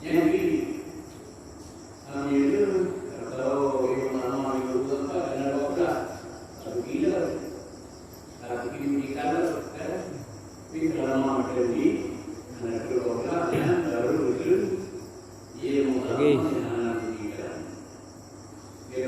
Yang ini ambil itu kalau ibu nama ibu bapa dan bapa satu kilo, satu kilo di kalau tapi kalau nama macam ni anak bapa yang baru itu ia mula anak tiga dia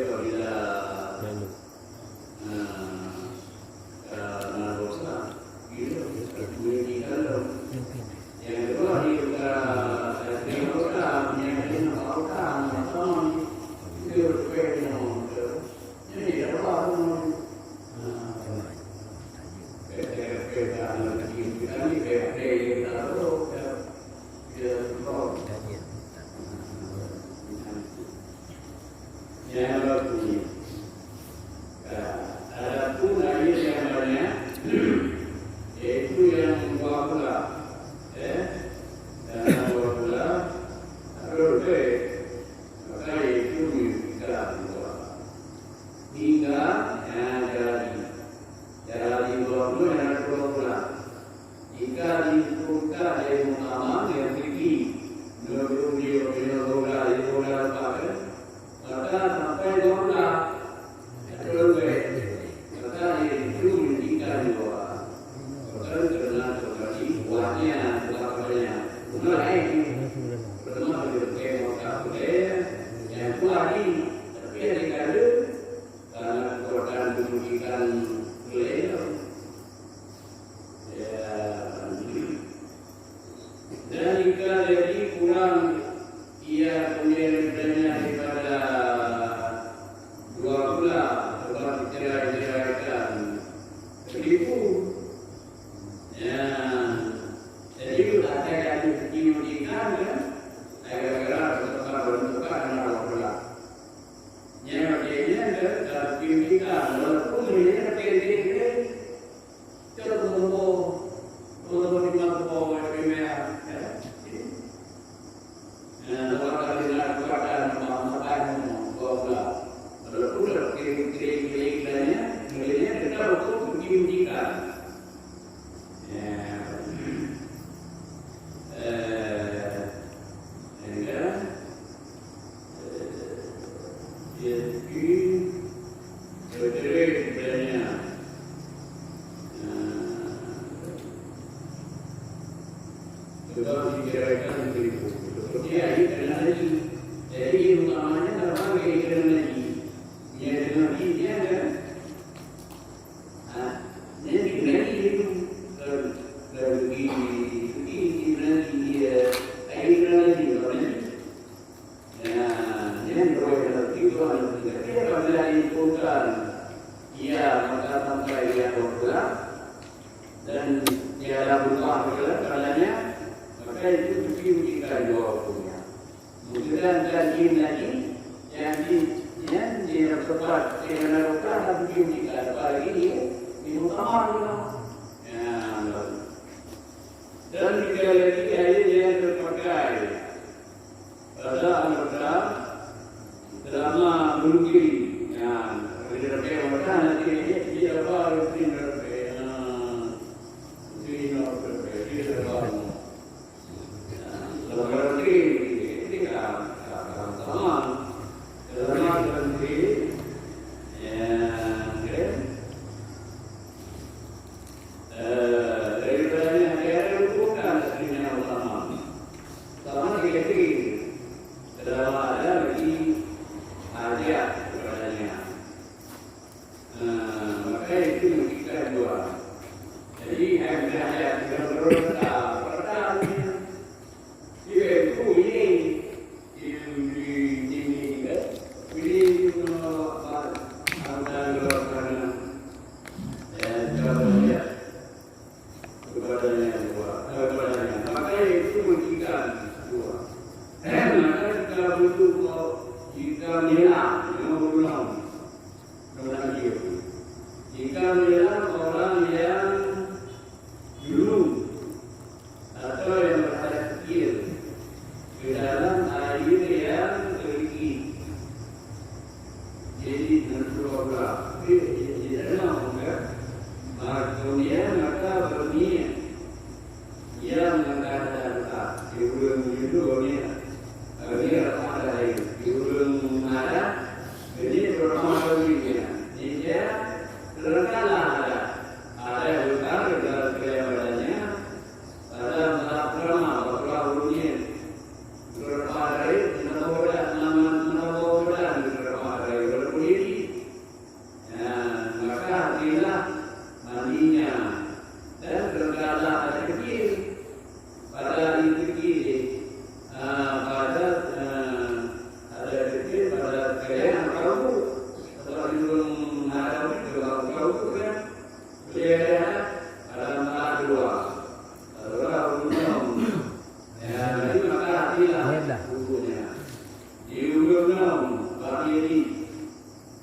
bila yang kedua dia bukunya. Di ujung bagi ini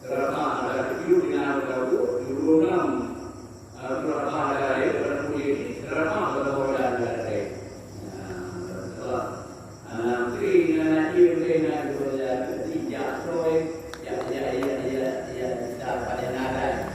terapa ada video dengan lagu di ujung terapa ada lagu ini terapa ada ada nanti nanti dengan dua tiga soy ya pada nada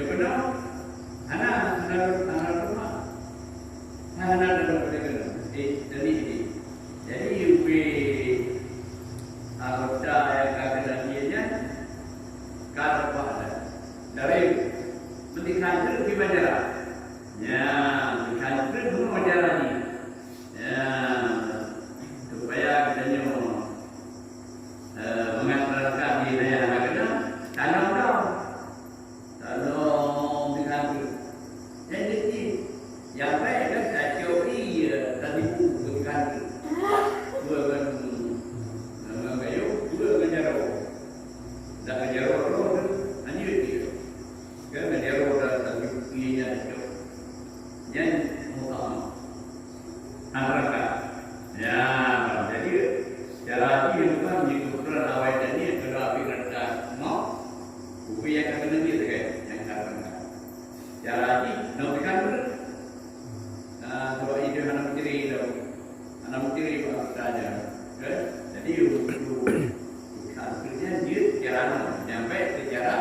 Dia benar. Anak rumah. Anak rumah. Jadi ubi anggota yang kagak dia kalau pada dari mendikanter di bandara. Ya, mendikanter di bandara ni. Ya, supaya katanya mengantarkan di daerah kena tanam dah. Tanam mendikanter. Jadi yang baik kan teori tadi mendikanter. Dua kan kayu, dua kan jaro. Dah kan jaro roh, ani dia. Kan jaro dah tadi punya itu. Yang utama. Antara ya, jadi cara dia bukan di ukuran awal tadi kalau api rendah mau upaya yang kena dia kan yang rendah. Cara ini nak kalau ide anak menteri saja. Jadi akhirnya dia cara sampai secara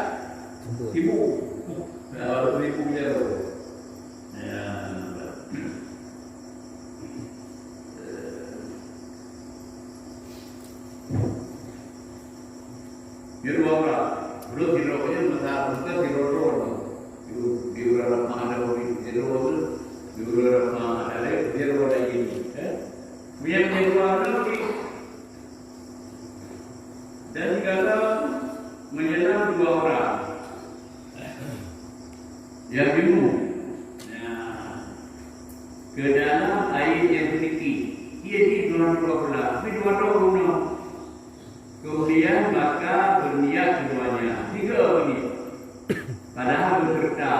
tipu. Kalau tipu dia. Biru orang, belum dirohnya masa diroh biru orang mana orang biru orang mana ada biru orang ini, biru orang lagi. Dan kalau menyelam dua orang, yang biru, ke dalam air yang sedikit, ia di dua belah, tapi dua orang. Kemudian maka berniat keduanya. Tiga ini. Padahal beserta.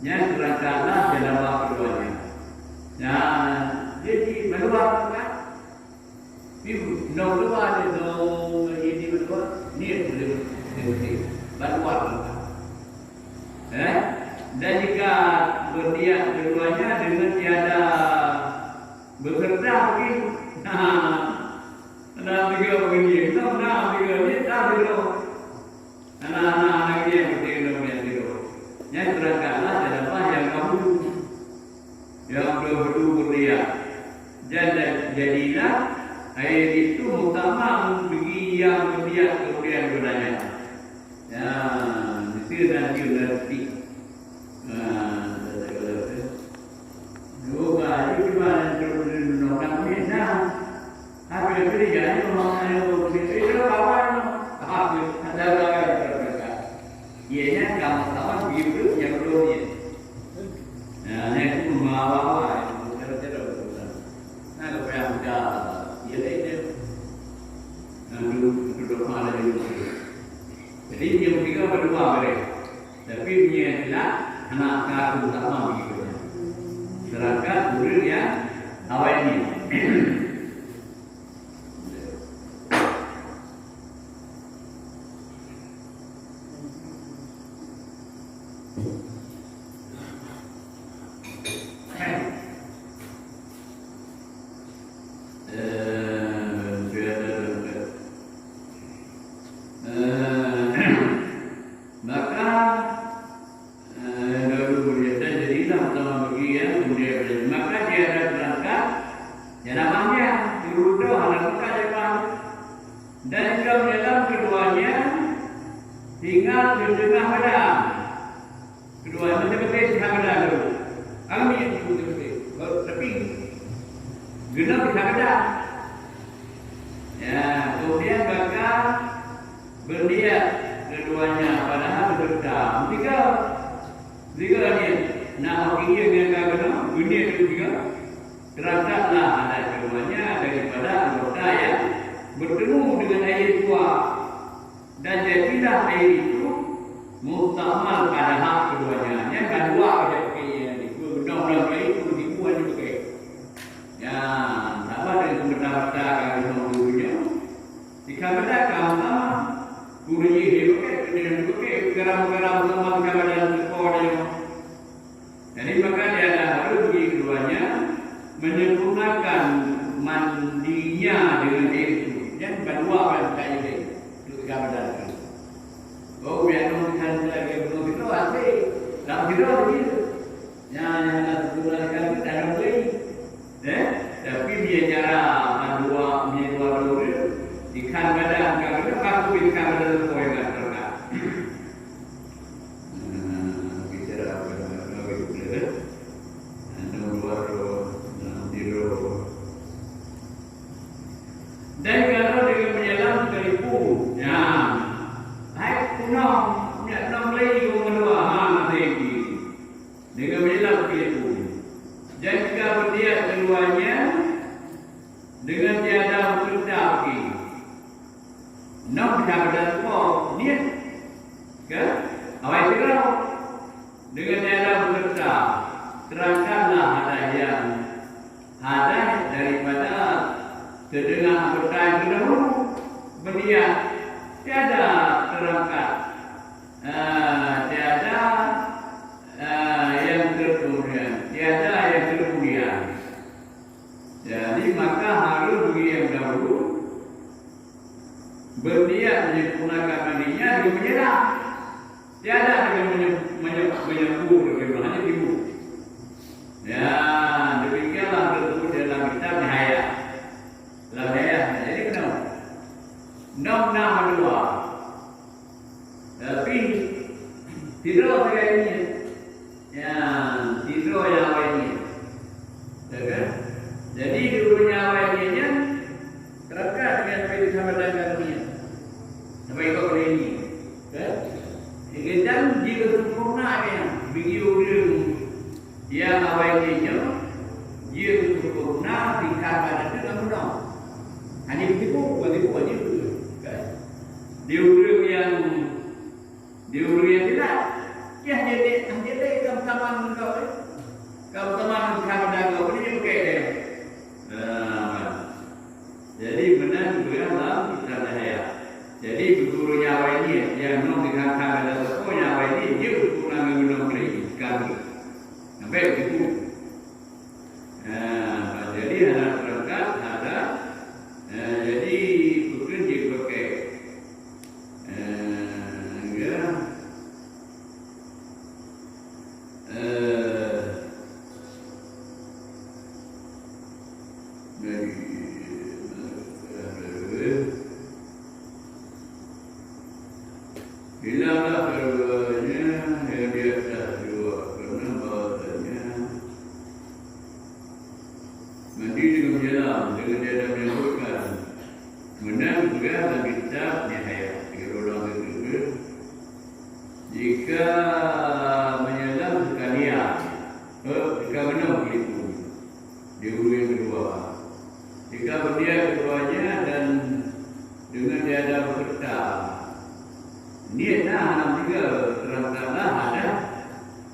Yang terangkatlah dalam waktu keduanya. Nah, jadi meluap kan? Ibu, nak keluar dia ini meluap. Niat boleh meluap. Dan jika berniat keduanya dengan tiada beserta mungkin. Anak tiga begini, anak tiga ni tak tiga. Anak dia bertiga tiga. Yang terangkatlah adalah yang kamu yang berdua. Jadilah air itu utama bagi yang berniat kemudian bertanya. Ya, itu nanti berarti. Dua hari mana turun orang Mina. Apa yang terjadi? Orang itu kawan, apa ada orang terdekat. Ia kamu sama ibu yang dulu ni. Nah, itu membawa terus. Nah, kalau yang dah, ia ini, duduk mana dulu. Jadi dia bertiga berdua mereka. Tapi dia tidak anak kandung sama begitu. Sedangkan murid yang awal ini. Dan dalam keduanya tinggal di tengah padang. Keduanya betul-betul di tengah padang dulu. Kami yang betul-betul. Tapi genap di tengah padang. Ya, kemudian maka berniat keduanya padahal berdendam. Tiga ni. Nah, ini yang kena bunyi ketiga. Terangkatlah anak keduanya daripada anggota yang bertemu dengan air tua dan jadilah air itu muhtamal pada hak keduanya. Yang kedua pada pakaian itu benar-benar itu dibuat dipakai. Ya, apa dengan benda-benda kalau dulunya? Jika benda kamu sama gurunya dipakai, kemudian dipakai garam-garam sama dalam sekolah. Jadi maka dia harus bagi keduanya menyempurnakan mandinya dengan air itu. Yang kedua kan kayak ini, itu gambar. Oh, biar nonton lagi belum itu dengan cara bekerja terangkanlah ada daripada terdengar anggota yang terdahulu berniat tiada terangkat tiada yang terkemudian tiada yang terkemudian. Jadi maka harus bagi yang dahulu berniat menyempurnakan mandinya dengan menyerah. Tiada dengan menyembur dengan hanya timbul. Ya, demikianlah tersebut dalam kitab Nihaya. Dalam Nihaya, jadi kenapa? Nama dua. Tapi tidak kayak ini. Ya, tidak yang lainnya. Kan? Jadi dulunya awalnya terkait dengan apa yang sama dengan dunia. Sampai kau ini, kan? Dan jika sempurna yang video yang awalnya jika sempurna tingkatkan itu namun hanya begitu, bukan itu, kan? Diurut yang tidak, ya jadi kamu teman kau, kamu teman kamu kau ini pakai dia. Jadi benar juga dalam kitab Nihaya. Jadi guru nyawa ini yang non dikatakan adalah tokoh nyawa ini dia kurang mengenal kami. Sampai begitu. Jadi ada perangkat ada. Jadi bukan dipakai. Bilanglah keduanya yang di atas dua kerana bahasanya mandi dengan menyelam dengan dia menyebutkan menang juga dalam kitab Nihaya 3 ulang kedua jika menyelam sekalian jika benar begitu di hulu yang kedua jika berdia keduanya dan dengan dia ada bekerja niatnya alam juga terangkanlah ada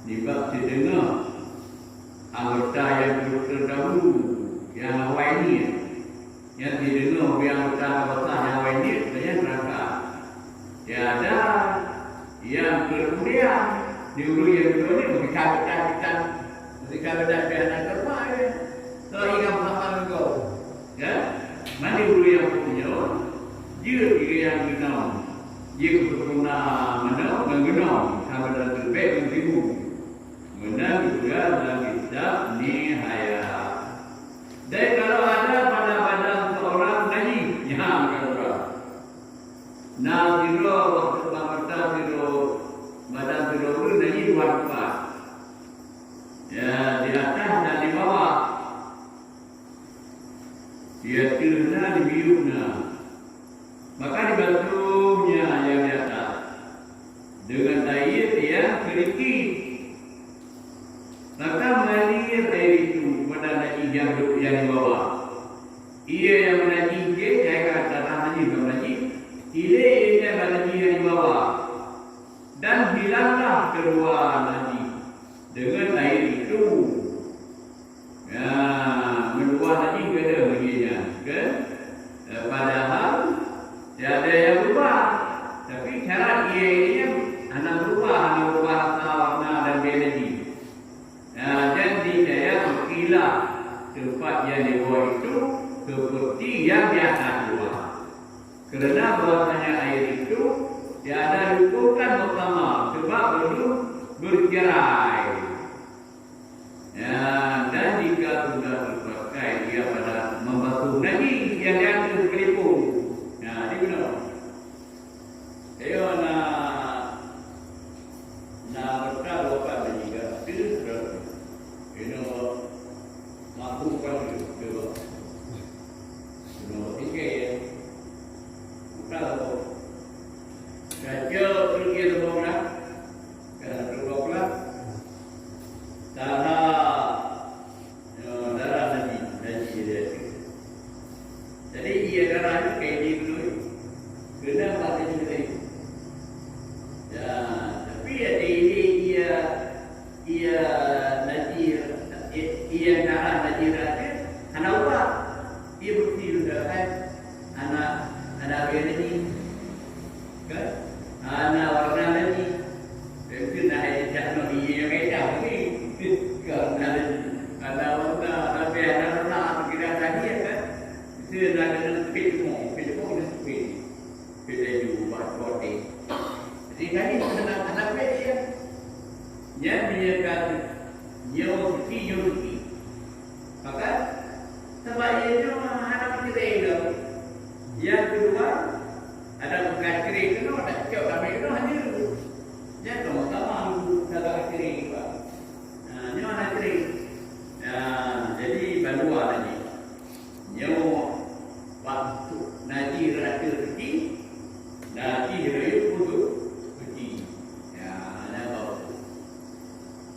di bab sedengar anggota yang terdahulu yang awal ini yang didengar yang anggota anggota yang awal ini sebenarnya terangkan tiada yang kemudian di hulu yang kedua ini ketika bedah biasa terbaik kalau ingat bersama engkau ya mana hulu yang punya dia yang kenal jika berguna mengenal sama dalam terbaik menghibu menang juga dalam kitab Nihaya. Dan kalau ada pada badan seorang naji yang kata naziro waktu mata ziro badan ziro itu naji dua tempat ya di atas dan di bawah dia kena di biungnya maka dibantunya yang di atas dengan air yang sedikit maka mengalir air itu pada naji yang di bawah ia yang menaji dia saya kata naji menaji ia yang menaji yang di bawah dan hilanglah kedua naji dengan air itu ya kedua naji beda baginya kan padahal tiada yang berubah tapi cara ia ini anak berubah rasa warna dan energi jadi saya berkilah tempat yang di bawah itu seperti yang biasa keluar kerana bahasanya air itu tiada diukurkan pertama sebab perlu bercerai dan jika sudah terpakai dia pada membasuh naji yang di atas sekalipun ayo nak berkata apa juga tidak ini mampu kan juga sudah tinggi ya bukan apa saja pergi ke mana kalau terbawa darah nanti dia jadi ia darah kayak gitu kena mati juga ya tapi ada ini ia dia kata nyawa suci. Maka sebab ianya anak cerai dah. Yang kedua ada bekas cerai kena tak cakap kami kena hanya dia sama-sama dalam cerai juga. Nyawa anak cerai. Jadi bandua lagi. Nyawa waktu Naji rata suci, Naji raya untuk suci.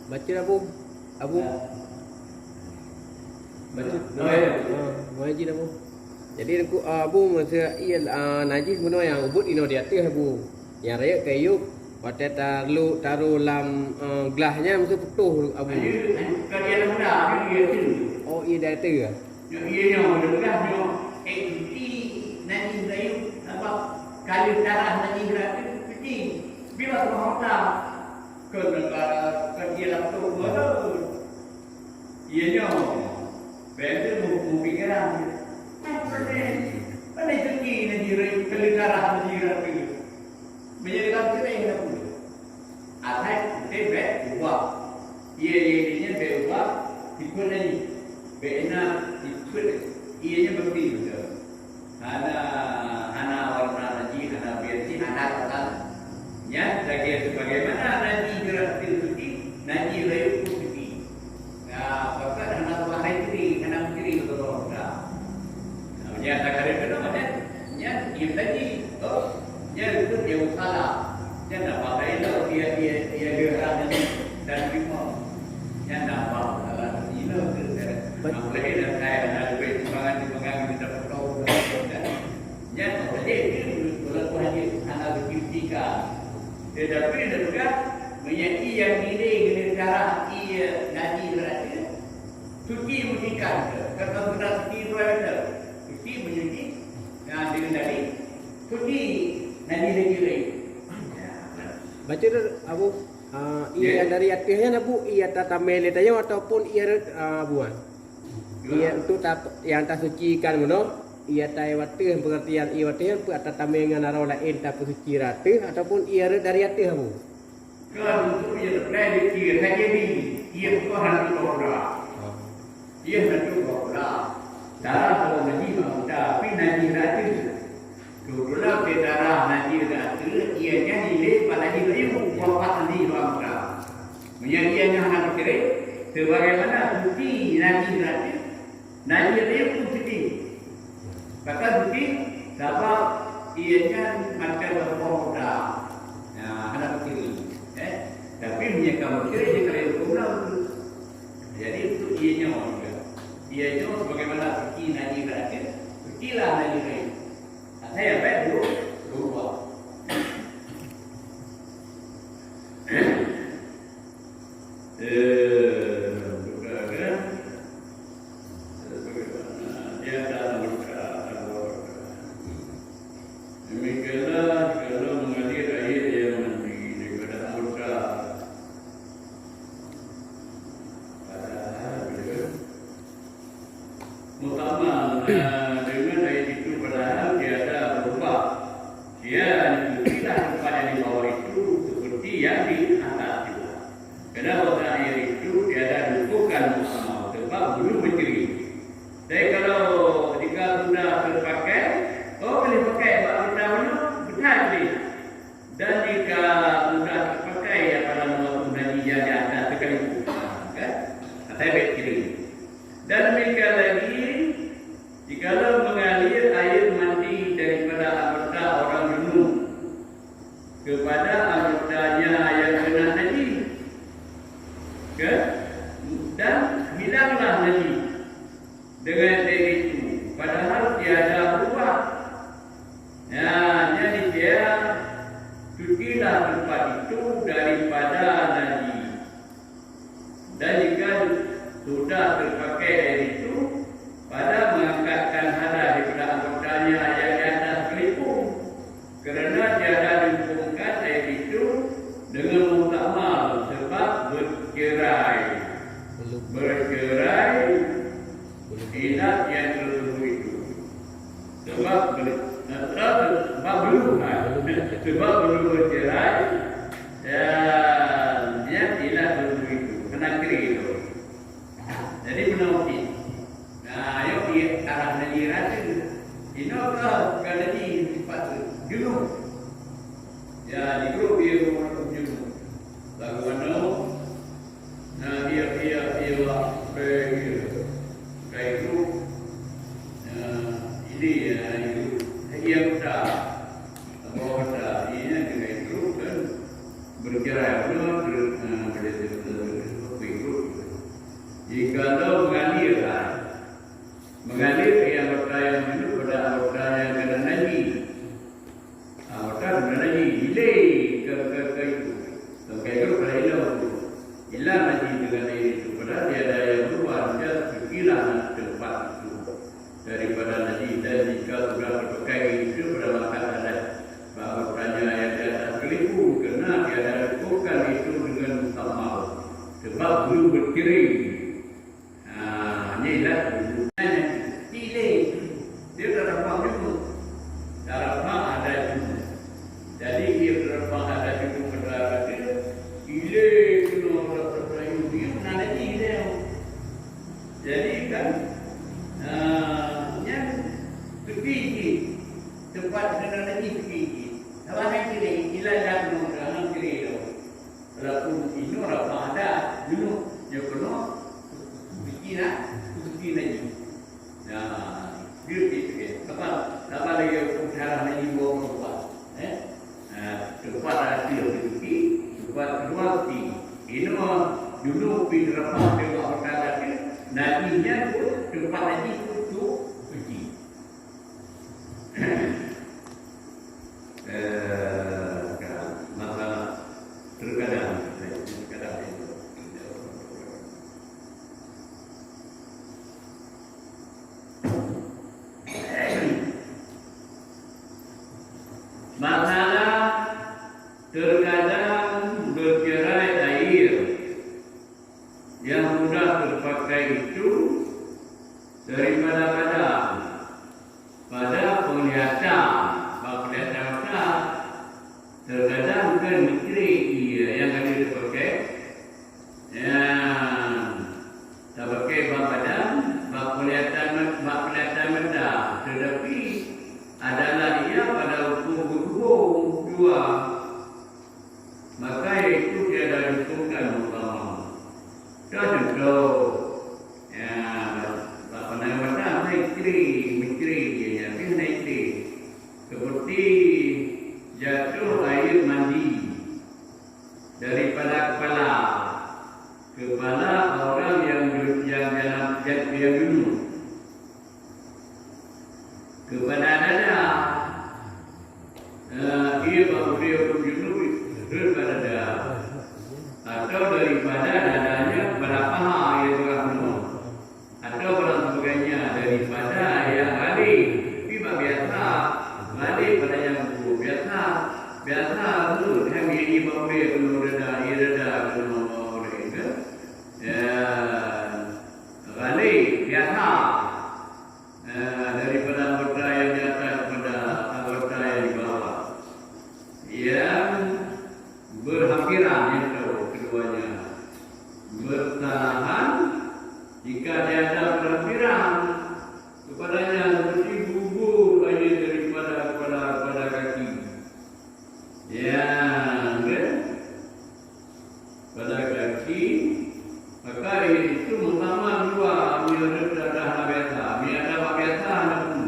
Baca Abu. Baca. Wajib Abu. Jadi aku Abu masa najis guna yang ubud ino di atas Abu. Yang raya kayu pada taruh dalam gelasnya mesti putuh Abu. Kalau dia muda, dia tu. Oh, ia dah tu. Ia yang mudah cuci najis raya apa? Kalau darah najis raya cuci. Bila terhormat ke negara kerja langsung baru ianya betul mempikiran mana cuci negeri kelikaran negeri menjadi kita yang aku atas tebet buat ianya berubah ikut lagi bena ikut ianya berbeza hana warna najis hana biasa hana kata ya, lagi sebagaimana Naji gerak suci, Naji raya suci. Bahkan anak bahaya kiri, anak kiri betul dah. Ya, tak ada kena macam, ya, dia tadi, dia itu dia salah, dia nak pakai itu dia gerak dan lima, dia nak pakai itu kerja. Apalagi dah saya nak duit timbangan kita perlu, ya, jadi itu kalau hanya anak berkiptika. Tetapi juga menyaki yang ini negara ia Naji berada suci mengikat kalau kita suci berada suci menyaki yang dengan tadi suci Naji lagi baca Abu ia dari atasnya Abu ia tata meletanya ataupun ia buan ia itu yang tak sucikan mana ia tai watu pengertian ia watu atas tamengan naro lain tak suci rata ataupun ia dari atas Abu. Kalau untuk ia terkait dia saja ni ia bukan hantu orang. Ia hantu orang. Darah kalau Naji tapi Naji rata. Kalau ke darah Naji rata ia jadi nilai pada diri wafat ni orang. Menjadinya hanya berkira sebagaimana suci Naji rata. Naji rata pun suci. Maka suci sebab ianya macam berpoda. Ada kiri. Tapi menyekam kiri dia kalau kumpulan. Jadi itu ianya juga. Ianya sebagaimana suci Naji rata. Sucilah Naji rata. Saya baik berubah. Dengan ayat itu padahal dia ada berubah. Dia diberikan kepada di bawah itu seperti yang di atas itu. Kenapa ayat itu dia ada bukan bersama sebab belum berdiri. Jadi kalau ketika sudah terpakai, boleh pakai bab pertama benar ni. Dan jika sudah terpakai pada waktu Nabi di atas sekalipun, kan? Saya baik kiri. Dan demikian lagi jikalau mengalir air mandi daripada anggota orang junub kepada anggotanya yang kena najis, dan hilanglah najis dengan itu, padahal tiada berubah. Jadi dia cucilah tempat itu daripada najis. Dan jika sudah terpakai air itu, pada mengangkatkan hada daripada anggotanya yang di atas kelipung, kerana tiada dihubungkan air itu dengan muktamal sebab bercerai tidak yang tertentu itu sebab belum bercerai dan dia tidak tertentu itu. Sebab dulu berkiri. Inilah pilih. Dia terbang juga. Terbang ada juga. Jadi dia terbang ada juga pada dia. Pilih kena berperayu dia mana lagi dia. Jadi kan yang tepi tempat kena lagi tepi. Awak nak kiri, ilah dah kena kiri tu. Kalau ini orang ada dulu dia kena fikir lagi. Dia fikir apa lagi cara nak ibu buat. Tempat ada fikir, tempat kedua fikir. Ini dulu fikir apa dia buat perkara dia. Nantinya pun tempat lagi tu fikir. Masalah terkadang bercerai air yang mudah terpakai itu daripada pada penglihatan mata terkadang kan menteri yang ada dipakai tak pakai badan kelihatan mata tetapi adalah ia pada hukum dua maka itu dia dah dihukumkan utama contoh apa nama menteri dia menteri seperti jatuh air mandi daripada kepala orang yang dalam yang dulu kepada dada dia baru dia dulu daripada dada atau daripada dadanya pada paha yang penuh atau barang sebagainya daripada yang balik tiba biasa balik pada yang biasa tu kami ini bawa penuh reda penuh orang balik biasa daripada anggota yang di atas kepada anggota yang di bawah yang berhampiran itu keduanya bertahan jika dia ada berhampiran kepadanya seperti gugur air daripada pada kaki pada kaki maka itu utama dua ada biasa ada pun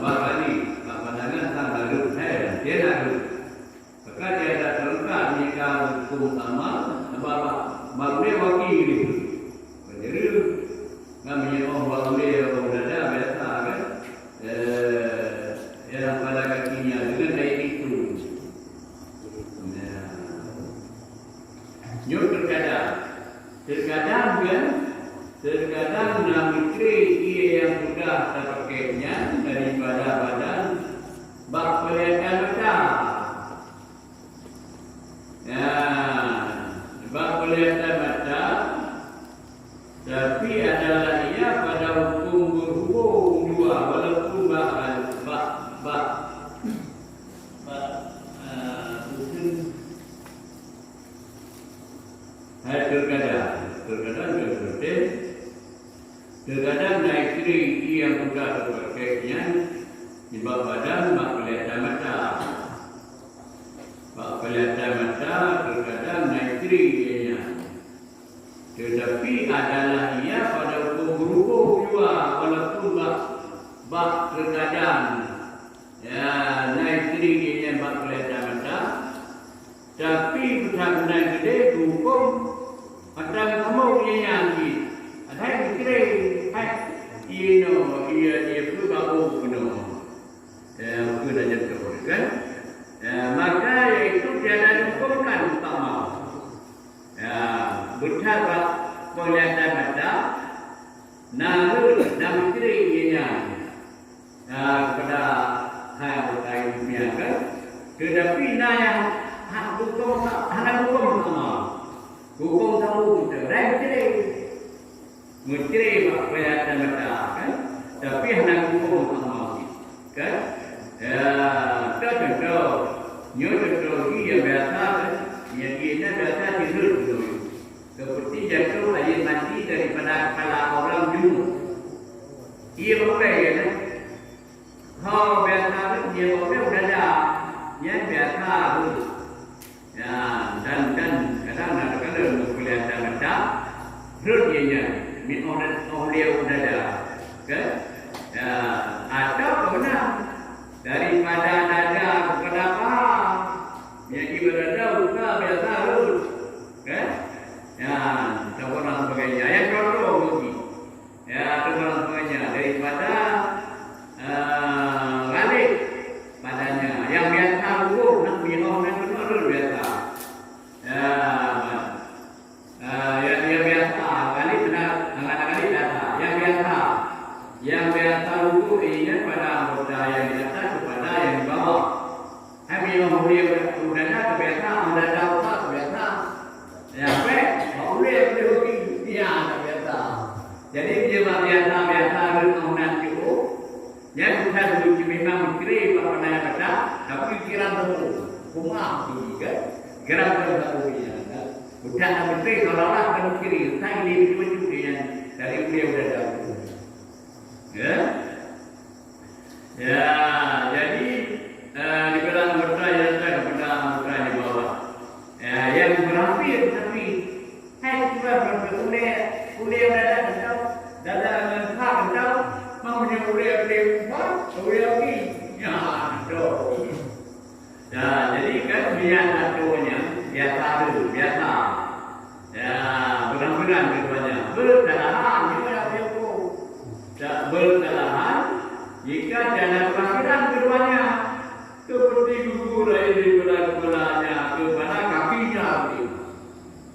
bakali pandangan tak lalu dia lalu maka dia ada terangkat jika hukum utama baru dia wakil jadi kami baru dia ada biasa kan yang pada kakinya dengan baik itu terkadang menteri ia yang sudah terpakainya daripada badan bak kelihatan mata bak kelihatan mata tapi adalah ia pada hukum berhubung dua walaupun terkadang naikri yang sudah terpakainya di bawah badan bak kelihatan mata terkadang naikri ianya tetapi adalah ia pada hukum berhubung juga walaupun bak terkadang naikri ianya bak kelihatan mata tapi benar-benar gede hukum macam kamu yang ada kira ia perlu bawa penuh mungkin aja terus kan maka itu tiada dihukumkan utama bercakap kelihatan mata namun dan kira ianya kepada hal berkait dunia kan tetapi yang hukum utama Menteri Perkhidmatan Mata kan. Tapi hendak hukum sama kan. Contoh teknologi yang biasa kan. Yang kita biasa tidur dulu. Seperti jatuh air mati daripada kepala orang dulu. Ia boleh ya kan. Biasa kan dia boleh sudah ada. Yang biasa dulu. Ya, dan kadang ada kelihatan mata. Terus dia orang dia sudah ada. Kan? Ya, atau benar daripada dada kepada apa? Yang berada buka biasa lurus. Kan? Ya, orang sebagainya. Yang contoh mesti. Ya, orang sebagainya daripada balik badannya. Yang biasa lurus nak minum dan benar biasa. Yang biasa balik benar kali data. Yang biasa lurus ingat pada anggota yang di atas kepada yang di bawah. Minum boleh udara kebiasaan, udara otak kebiasaan. Ya, boleh dia biasa. Jadi dia biasa renungan itu. Yang bukan begitu memang menteri pada kata, tapi kira rumah juga. Kira punya. Bukan menteri kalau orang kan kiri, saya ini betul dia dari dia sudah tahu. Ya, jadi dibilang bertanya kepada anggota di bawah. Yang berakhir tapi juga boleh ada kau dada lengkap kau mahunya boleh lagi. Ya, jadi kan biasa tuanya biasa. Ya, benar-benar keduanya berkalahan juga aku. Berkalahan jika jangan perhatian keduanya. Seperti gugur air di kepala-kepalanya kepada kakinya.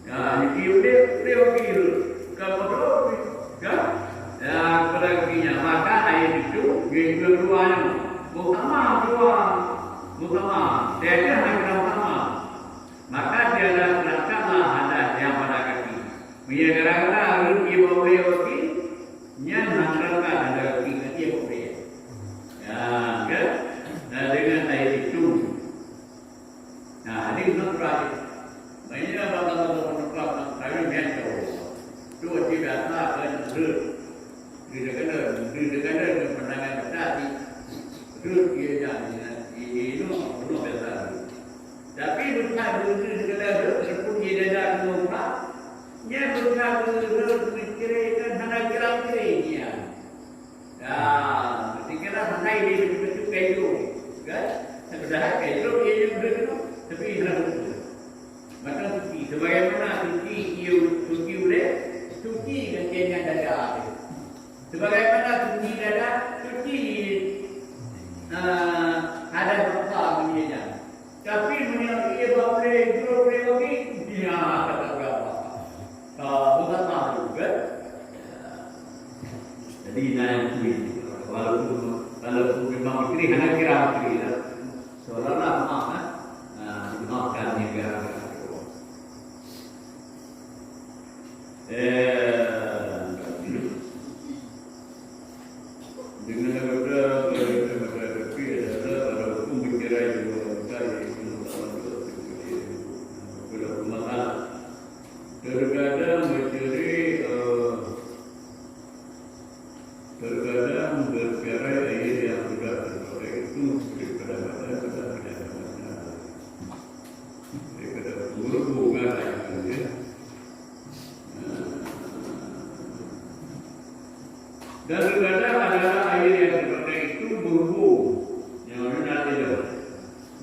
Ya, ini dia kiri kepada kan? Ya, kepada kakinya. Maka air itu keduanya utama. Dia hanya utama. Maka dia laksanakanlah adat yang pada kaki. Ia gara-gara ibu kaki, yang laksanakan ada kaki dia boleh. Ya, kan? Dengan air itu. Nah, ini natural. Banyak orang natural, tapi biasa. Dua tiga tahun di dekat pandangan tadi. Terus dia jadi itu belum biasa. Tapi bukan di dekat seperti dia dah lupa. Dia bukan berkira hendak kira-kira. Ya, ketika hendak ini betul kayu. Kan? Sebenarnya kayu dia juga begitu, tapi hilang. Maka sebagaimana suci boleh, suci kakinya dada. Sebagaimana suci dada, suci ada dosa punya. Tapi punya ia boleh lagi dia kata berapa? Bukan mahu juga. Jadi nanti kalau memang istri hanya kira lah. Seolah-olah maaf, dimaafkan negara. Dengan hukum bercerai terkadang bercerai yang sudah tercerai itu daripada berhubungan dan terkadang adalah air yang tercerai itu berhubung yang nanti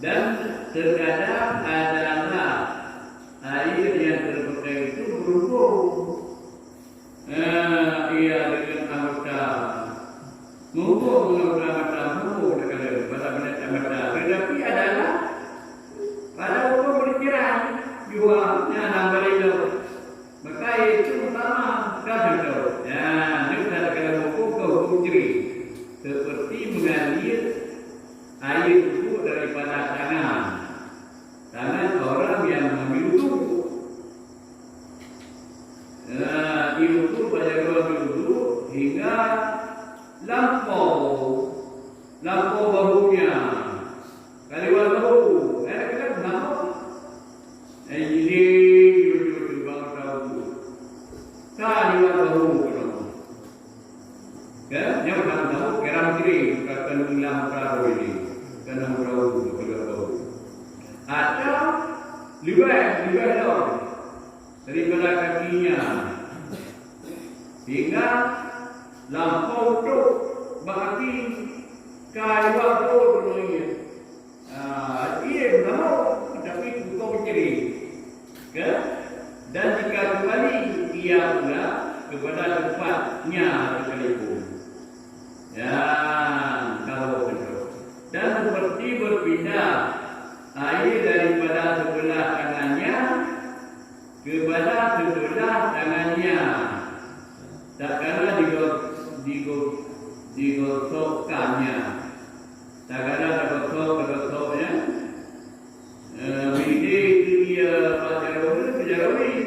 dan terkadang adalah air yang tercerai itu berhubung ia dengan anggota menghubung dengan pada benda tetapi adalah pada hukum bercerai juga yang itu maka itu utama kalau dalam hukum cerai seperti mengalir air itu daripada tangan orang yang mengambil itu itu pada dua daripada kakinya hingga lampau tu bagi kayu tu dulunya. Ia benar, tapi bukan mencuri. Dan jika kembali ia pula kepada tempatnya sekalipun. Ya, kalau betul. Dan seperti berpindah air daripada sebelah kanannya kepada sebelah tangannya. Tak kala digosokkannya. Tak kala digosoknya. Bila itu dia Jarawi.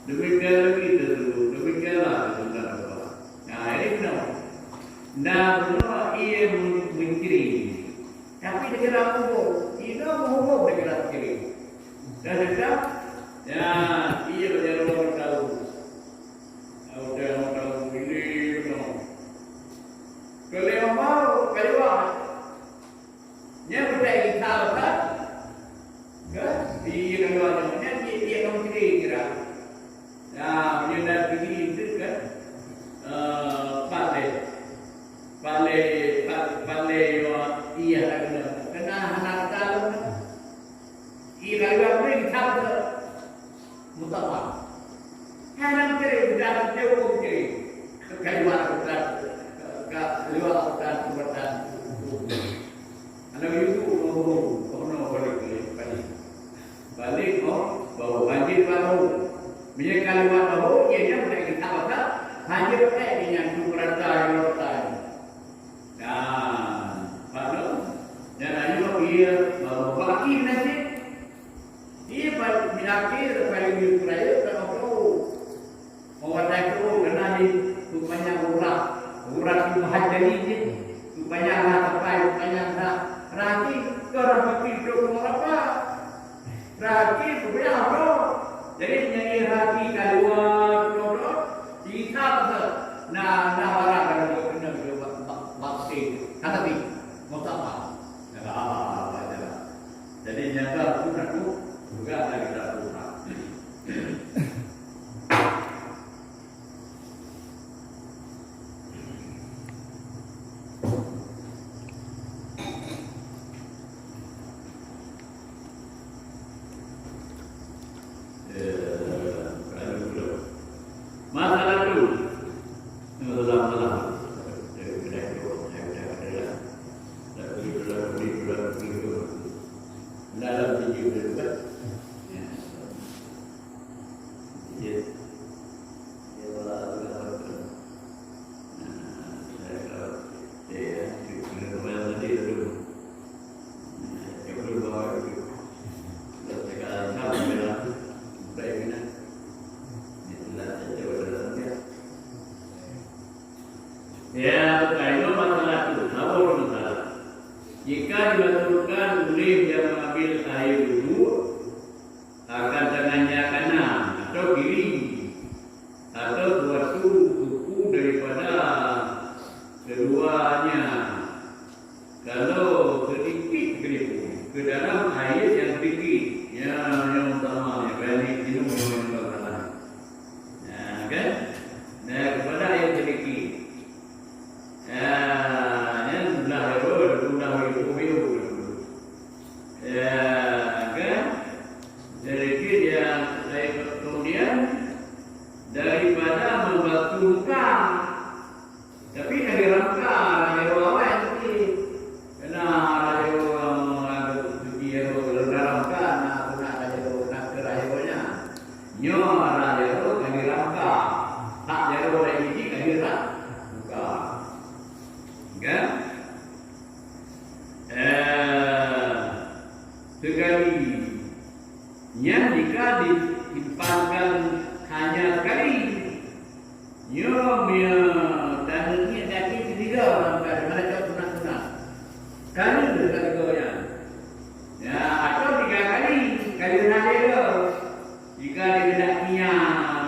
Demikian begitu, demikianlah saudara. Nah, ini benar. Nah, benar ia mencuri. Tapi dia kira hukum. Ia hukum dia kira mencuri. Dan sedang, ya, ia berjalan tahu. Dia tahu ini benar. Kalau mau keluar, dia berjaya tahu tak? Dia keluar dia kamu kira. Nah, dia dah pergi itu kan, pandai ia kena anak tahu. Ia kalau beri tahu mutawar. Hanam kiri dah jauh kiri. Keluar berdan. Anak itu balik bawa banjir baru. Bila kalau baru ia jangan kita apa? Banjir apa yang berada di lautan. Dan pada jangan juga ia bagi nanti dia minakir paling beraya kalau orang itu kena di rupanya urat itu hajari ini rupanya rupanya rati orang berpikir apa rati rupanya apa jadi nyanyi rati keluar kita nah orang kalau kena bakti tapi mau apa jadi nyata pun aku juga ada kita pura. Masalah tu, dalam video dekat, ya, kalau masalah itu, apa masalah? Jika dilakukan oleh yang mengambil air dulu, akan tangannya kanan atau kiri, atau suatu suku daripada keduanya. Kalau sedikit ke dalam air yang sedikit, yang utama, yang minum yang utama, kan? Nah, kepada air sedikit. Daripada membatulkan, tapi dari rangka dari awal itu kena dari orang suci yang rangka nak kerajanya nyo dari rangka tak dari orang ini kehadiran bukan kan sekali yang jika dipangkan hanya sekali nyomnya dan ini jadi tiga orang mana jauh sunat kali kategorinya ya atau tiga kali nanti jika dia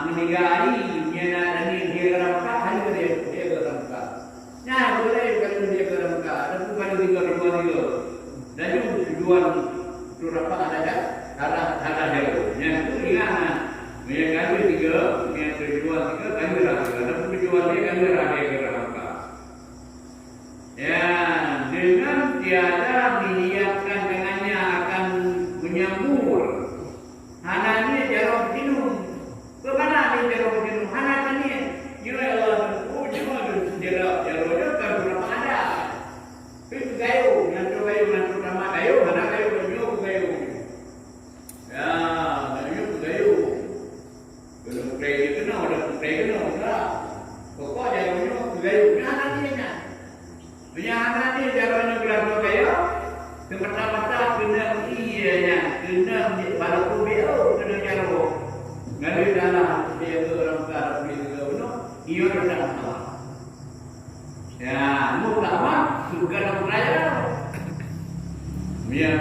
meninggali dia dia geramka hanya dia geramka nah boleh kalau dia geramka dan bukan tiga dan itu tujuan berapa ada arah jauh yang itu ingat Punya kali 3, punya terjual 3 kali rasa. Ada penjual dia kali rasa kerangka. Ya, dengan tiada diniatkan dengannya akan menyambur. Hananya jarum tinum. Kemana ni jarum tinum? Hananya ni. Kira Allah. Oh, cuma jarum kan berapa ada. Itu kayu, nanti nama kayu, mana kayu banyak kayu. Ya, banyak kayu. Kalau pray kena, ada pray kena, enggak. Pokok jarumnya kayu. Mana ni nya? Punya anak ni jarumnya berapa kayu? Semata-mata kena ianya, kena walaupun dia kena jarum. Ngadu dalam dia tu orang Arab ni tu, ia dah sama. Ya, mukama suka nak raya. Punya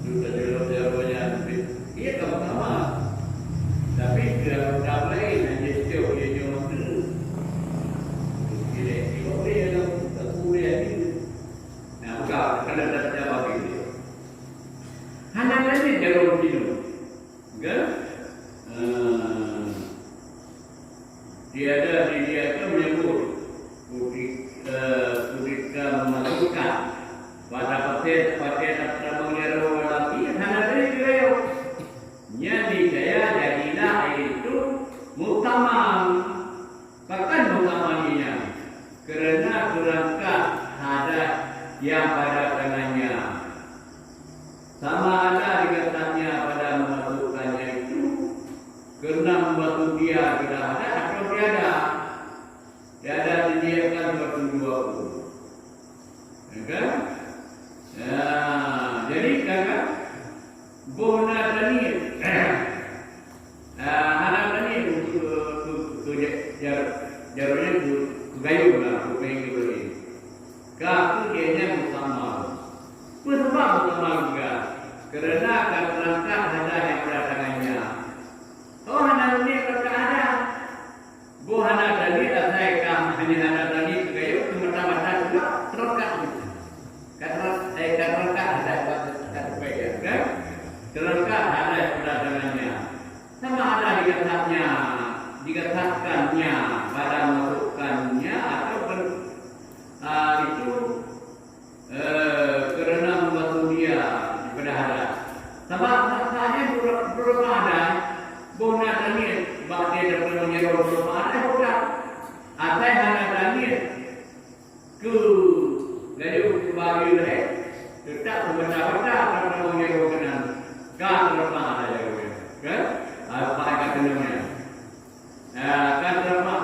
sudah jarum-jarumnya. Ia kamu sama. Tapi kalau tak lain, hanya setiap dia jauh tu. Dia boleh tak boleh ni. Nah, bukan kalau dah jawab ini. Hanya lagi jarum tidur, kan? Dia menyebut Kudika memasukkan pada paten terabang jarum lagi. Hanya lagi dia. Jadi jadilah itu mutamam. Bahkan mutamaminya kerana kerangka hadat yang pada tangannya. Sama ada dikatakannya pada memasukkannya itu kerana membantu dia tidak ada atau tiada. Tiada disediakan berdua pun. Kan? Ya, jadi kakak bona tadi anak tadi tu jarumnya tu gayu lah, tu pengen beri. Kau dia bersama. Bersama juga. Kerana kerangka ada yang pada tangannya. Oh, anak ini kerangka ada. Buhana tadi saya kam hanya anak tadi gayu semata-mata juga terangka. Kerangka ada kat baik kan? Kerangka ada pada tangannya. Sama ada dikatakannya pada masukkannya ataupun itu kerana membantu dia pada hadat. Sebab masalahnya belum ada. Bona tani bakti dapat menyerah belum ada bukan. Atai hana tani ke gayu bagi leh. Tetap berbeda-beda kerana menyerah kena. Kan terlepas ada jawapan. Kan? Apa yang katanya? Kan terlepas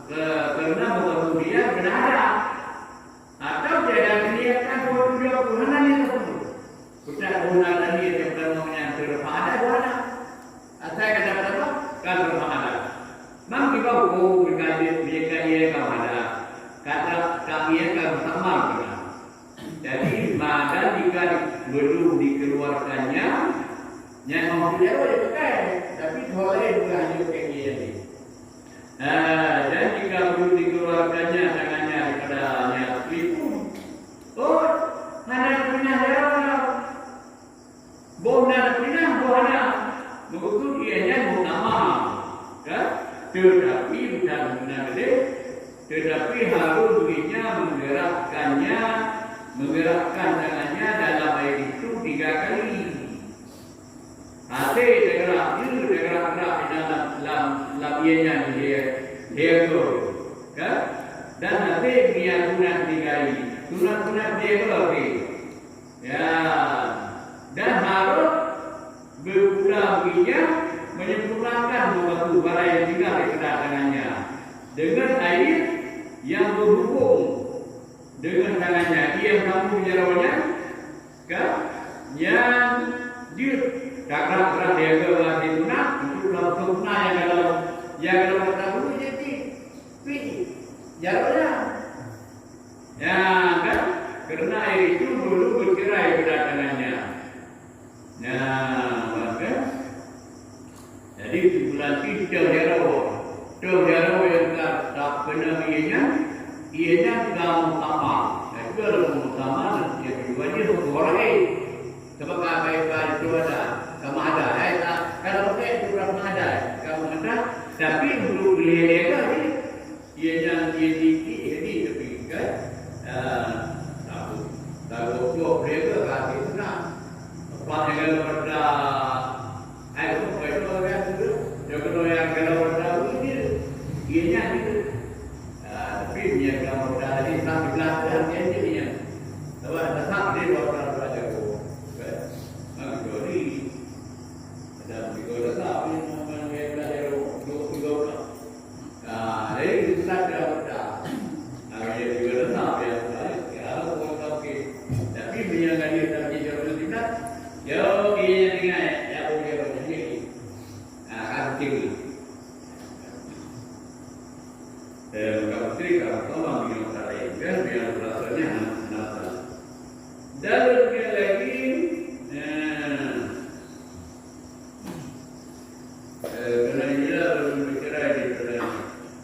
kerana membantu dia berada. Atau dia dah sediakan buat dia Tuhan ini tersebut. Kita guna tadi yang pertama terlepas ada buana. Saya kata apa? Kan terlepas ada. Mam kita hukum berkait ia kau ada. Kata kami akan sama kita. Jadi maka jika belum dikeluarkannya, yang mempunyai boleh pakai, tapi boleh bukan hanya pakai ini. Dan jika belum dikeluarkannya tangannya kepadanya itu, oh, hanya punya darah, bona punya bona, begitu ianya utama, kan? Tetapi bukan benar gede, tetapi harus dirinya menggerakkan tangannya dalam air itu 3 kali. Hati tergerak di dalam ianya dia tu, kan? Dan hati dia guna 3 kali. Guna dia berarti, ya. Dan harus berpula-pula menyempurnakan sesuatu barang yang tinggal di tangannya dengan air yang berhubung dengan tangannya. Dia mampu menjarawanya, kan? Yang dia gerak dia ke hati tunang untuk lakukan tunang yang dalam kata dulu jadi jarawanya, ya kan? Kerana air itu dulu bercerai pada tangannya. Nah, maka jadi simulasi jarawa yang tak kena ianya kamu sama. Itu adalah utama yang keduanya orang sebab apa itu ada sama ada. Kalau pakai itu berapa ada? Kalau ada, tapi untuk leher ni, ia jangan dia tinggi, jadi tapi kan, tahu buat mereka kaki senang. Apa yang pada, aku itu orang itu, kalau yang kalau pada ini, ia jangan itu. Tapi dia kalau pada ini sampai belakang dia jadinya. Tahu ada sampai dia orang pada aku, kan? Jadi dan juga tak mana yang belajar dua. Jadi kita dah. Ada juga tak ya. Kalau orang ke, tapi punya kali tapi jauh tidak. Jauh dia dengan ya boleh begini. Kan tinggi. Kalau tidak kalau kita tarik biar rasanya nafas. Dan lagi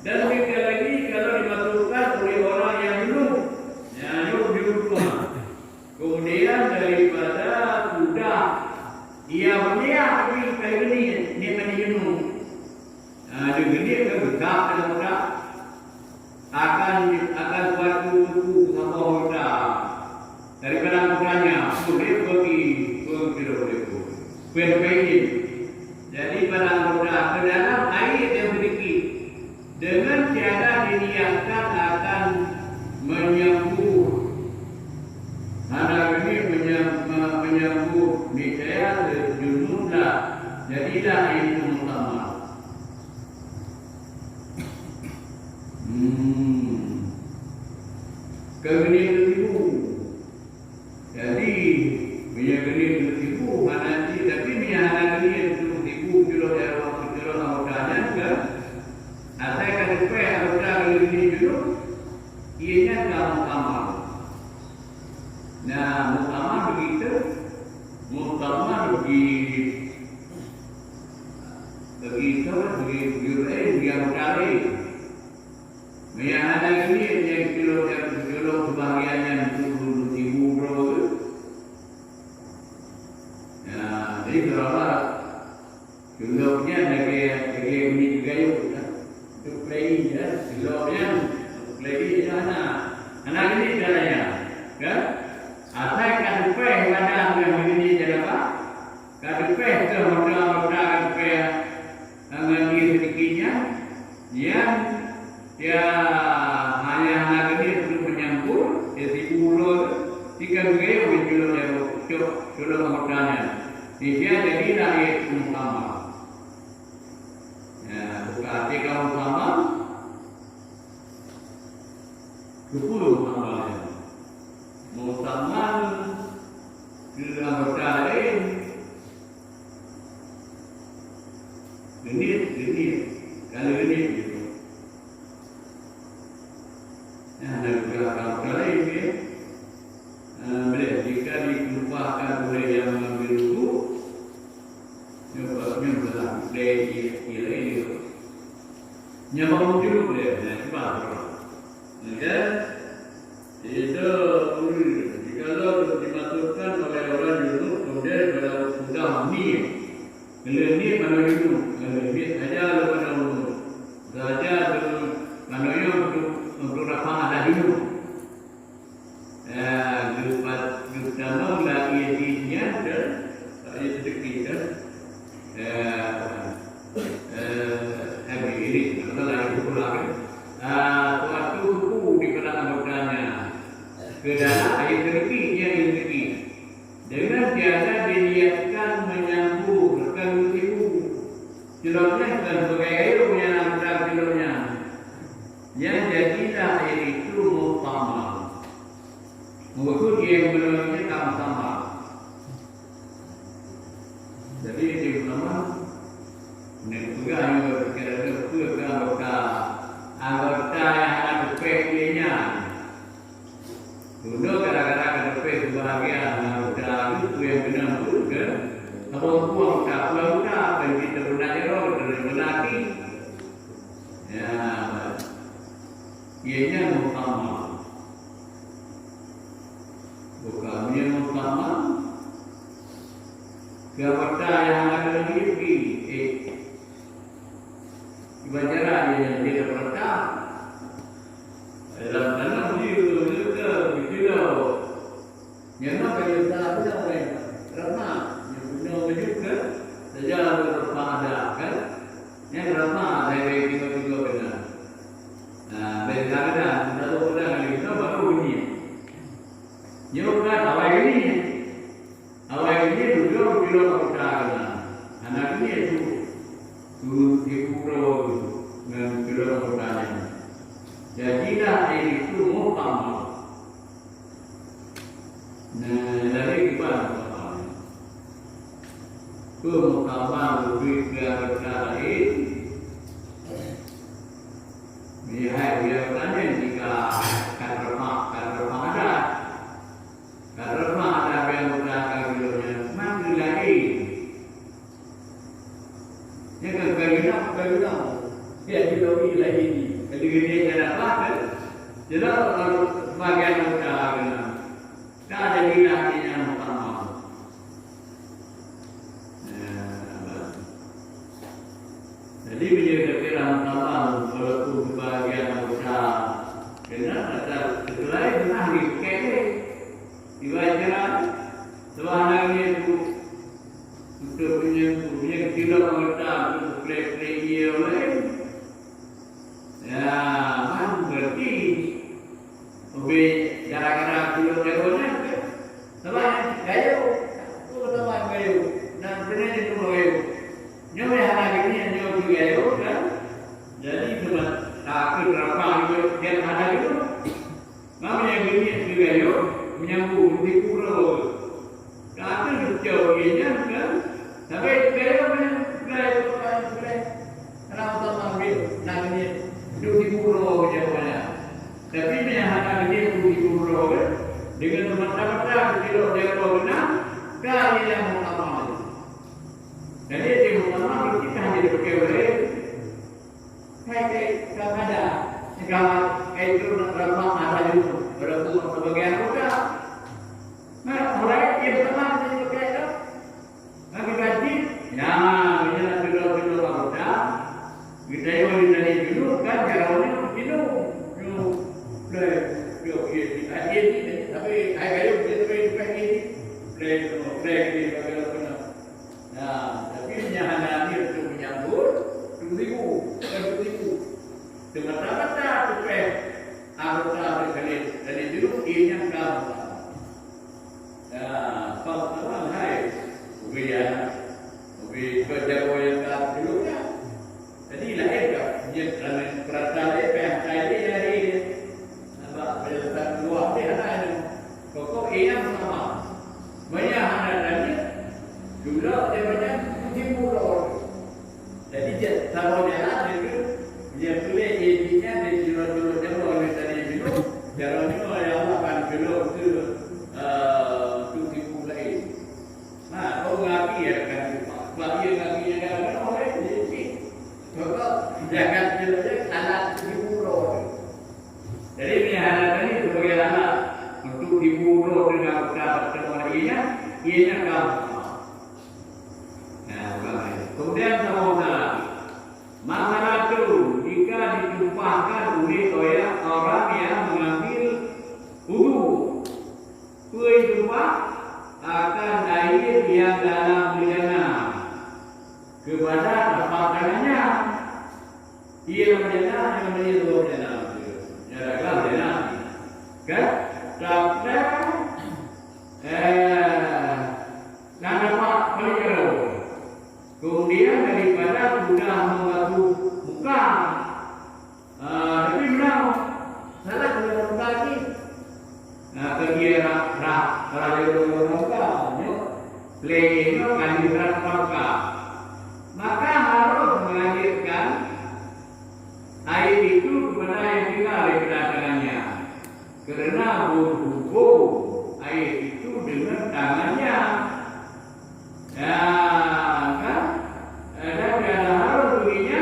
dan mereka lagi kalau dimasukkan oleh orang yang belum di rumah. Kemudian daripada kuda dia tapi kayak gini dia menjenuh. Dengan dia bergerak dalam kuda akan suatu sama kuda daripada kudanya boleh pergi pergi. Jadi barang kuda ke dalam air yang sedikit dengan tiada diniatkan akan menyambut. Anak ini menyambut niscaya junublah. Jadilah itu utama. Kegening tertipu. Jadi punya gening tertipu mana sih? Tapi punya anak gening tertipu jual awalnya ke. Asal kan supaya awal gening jual, ianya sama. Nah, muktamar begitu, yang kali. Yang ada ini yang kilo sebahagian yang 10,000 bro. Ya, jadi berapa? Kilonya lagi ini juga yuk. Untuk play ya, kilonya play anak ini caranya, kan? Asal kan supaya pada yang ini jadi apa? Kan supaya modal supaya mengambil sedikitnya, yang dia hanya lagi untuk menyambut jadi pulau jika begitu menjual yang sudah modalnya. Dia jadi dari utama. Ya, bukan artikel utama. 10 tambahan. Mutaman dalam berkali genit kalau genit gitu. Nah, kalau kali ini boleh jika dilupakan oleh yang mengambil itu, nyebabnya belah ini. Nyambung dulu boleh, cepat. Dan itu kalau dimasukkan oleh orang junub kemudian pada sudah ni mana itu saja mana untuk apa ada dulu pertama lagi isinya dan saya sedikit ini kalau lagi pulang suatu suku di belakang modalnya ke dalam air sedikitnya ini dengan tiada diniatkan menyambut tertipu ciloknya bukan sebagai air punya nama ciloknya yang jadilah air itu utama mengikut yang menolongnya sama-sama. Jadi di utama ini juga hanya berkira-kira anggota yang ada PK-nya. Dulu gara-gara ada PK sebahagian anggota itu yang benar juga. Kalau buang dan kita belajar lelaki. Ya, ianya utama. Bukannya utama. Anggota yang ada lagi berapa ada kan? Yang berapa dari tiga benar. Nah, dari ada satu orang lagi itu baru bunyi. Nyoba awal ini duduk di luar kota. Anak ini itu di pulau dengan di luar kotanya. Jadilah itu mukam. Nah, dari mana? Mukam lebih berkata ini. Lihat dia tanya jika karma ada yang berkata dulunya mana lagi? Yang kagak dia juga lagi ni. Kalau dia tidak apa, jadi kalau bagian utara, tak ada wilayahnya utama. Jadi bila kita utama, kalau bagian utara, kenapa tak setelah itu nanti kekeh diwajar seorang itu untuk punya tidak utama untuk play dia oleh. Ya, mana berarti lebih gara-gara dulu tekonya, sebab kayu, tu teman kayu, dan benar itu kayu. Nyoba hari ini nyoba kayu kan, jadi sebab takut berapa itu dia ada itu, mama yang ini kayu menyambung di pulau, takut jauh ini kan, sampai kayu kalau teman kayu, nak ni. Di pulau jawabannya. Tapi yang hanya ini di pulau dengan teman-teman di pulau benar kali yang utama. Jadi yang utama kita hanya dipakai oleh kayak ada kalau itu ramah ada juga berapa sebagian juga. Nah, orang yang utama dipakai itu bagi gaji, ya, menjelaskan dulu kita. Kita yang dari dulu kan caranya begini, tapi ayo kita ini, nah, tapi hanya itu menyambut 2,000. Teman-teman supaya anggota dari dulu ini yang kamu. Nah, kalau hai, ubi kerja yang kamu dulu kan. Jadi lahir tak? Dia perasaan dia pengen dia lahir. Nampak perasaan luar dia ada. Pokok yang sama. Banyak anak tadi. Dulu dia banyak kucing pulau. Jadi dia tahu jalan dia boleh edinya di dulu dia boleh tadi dulu. Jalannya yang akan dulu tu kucing pulau ini. Nah, kalau ngaki ya kan, bagi ngaki yang ada orang ini. Maka jangan jelasnya anak di pulau. Jadi ini anak ini sebagai anak untuk di pulau dengan dapat teman ianya kamu. Nah, kemudian saudara, masalah itu jika ditumpahkan oleh orang yang mengambil wudu, tumpah akan air yang dalam bejana kepada tempat tangannya. Ia bejana yang menjadi bejana. Jaga bejana. Kan? Sampai dan dapat beliau. Kemudian daripada sudah membatu muka, tapi benar salah kalau muka ini. Nah, kerja kalau muka, lagi kan diberat muka. Maka harus mengalirkan air itu kepada yang tinggal di tangannya. Kerana berhubung air itu dengan tangannya. Ya, kan? Dan harus begini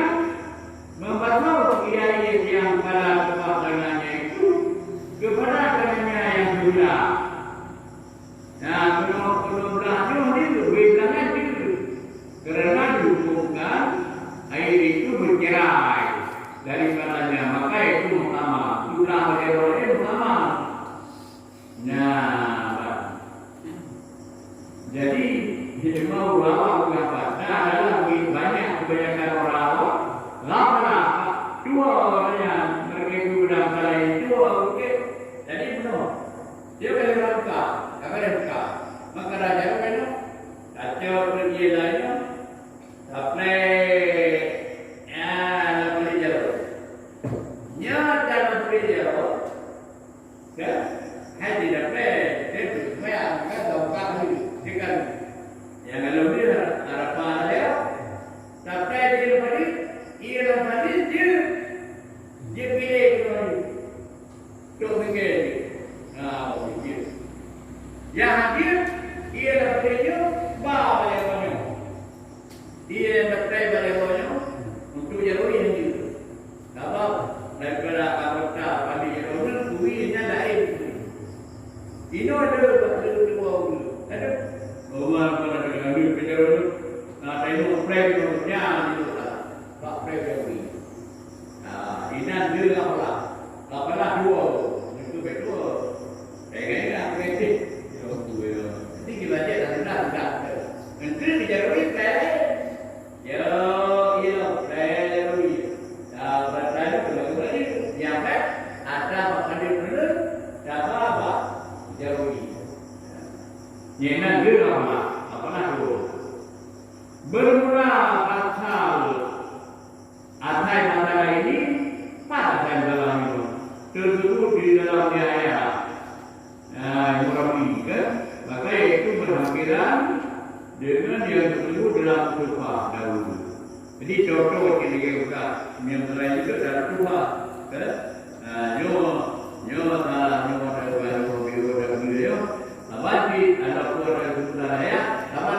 membantu air yang pada tempat tangannya itu kepada tangannya yang sudah. Nah, kalau berhasil itu bilangan itu. Kerana dihubungkan air itu bercerai daripadanya, maka itu utama. Sudah oleh utama. Nah, jadi mau bawa apa? Adalah kebanyakan orang lama dua orang yang berminggu dalam kali dua mungkin jadi benar dia boleh buka kakak dia buka maka raja itu kan kacau pergi lainnya sampai beli jauh nyata dalam beli jauh kan hati dapat itu supaya kan doa itu kan yang kalau dia harapan dia sampai dia beli ia dapat dia pilih tu mungkin dia yang hadir ia dapat dia bawa yang banyak dia dapat balik banyak untuk jauh yang itu apa daripada anggota pada jauh kuinya lain ini ada dua ada orang pada dengan dia jauh tengok frame punya itu tak frame lagi ini dia apalah dua itu betul kayaknya apa sih jadi kita baca dah nanti dijarui play ya play berada kembali yang ada makan di benar dapat apa jarui nyenan dia apalah dua bermula asal atai masalah ini pada dalam itu tersebut di dalamnya ayat Ibrahim kan maka itu berhampiran dengan yang tersebut dalam Tuhan dahulu jadi contoh kita buka yang lain juga dalam Tuhan kan nyo ada baru ada video abadi ada kuat ada ayat apa